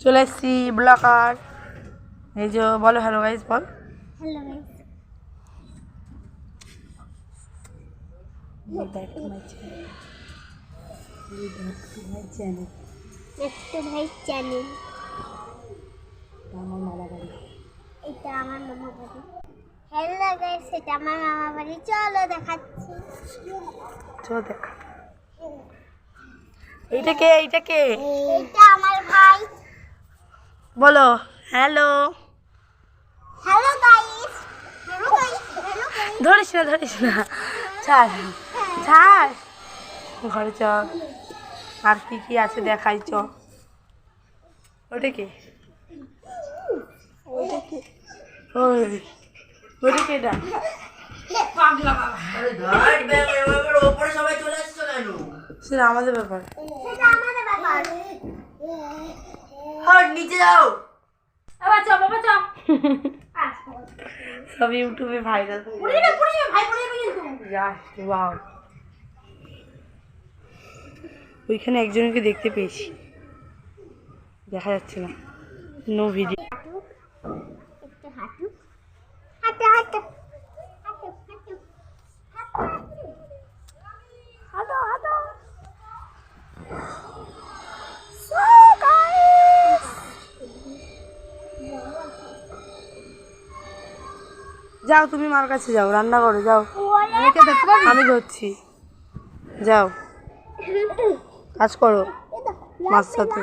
চলে এসছি ব্লগার। এই যে বলো হ্যালো গাইস, বল হ্যালো গাইস। ভাই চ্যানেল আমার মামা বাড়ি, এটা আমার মামা বাড়ি। হ্যালো গাইস, এটা আমার মামা বাড়ি। চলো দেখাচ্ছি। চলো দেখা। এইটা কে? এইটা কে? এটা আমার ভাই। বলো hello. Hello guys. Hello guys. Hello guys. ধরিস না, ধরিস না, ছাড় ছাড়। ঘরে চ, আর কি কি আছে দেখাই চ। ওটা কে? ওটা কি? ওই ওটা কে? এটা পাগলা বাবা। আরে ঘাট ব্যাগে ওর উপরে সবাই চলে আসছে কেন? সেটা আমাদের ব্যাপার। সেটা আমাদের ব্যাপার। হাট নিচে যাও। বাবা চ, বাবা চ। সব ইউটিউবে ভাইরাল। পুরি না ভাই পুরি কিন্তু। Just wow. ওইখানে একজনকে দেখতে পেয়েছি, দেখা যাচ্ছে না, নো ভিডিও। একটু হাঁটু হাঁটু হাঁটু হাঁটু হাঁটু হাঁটু হাঁটু। সো গাইস, যাও তুমি মার কাছে যাও, রান্না করো যাও, আমি ধরছি, যাও কাজ করো মার সাথে।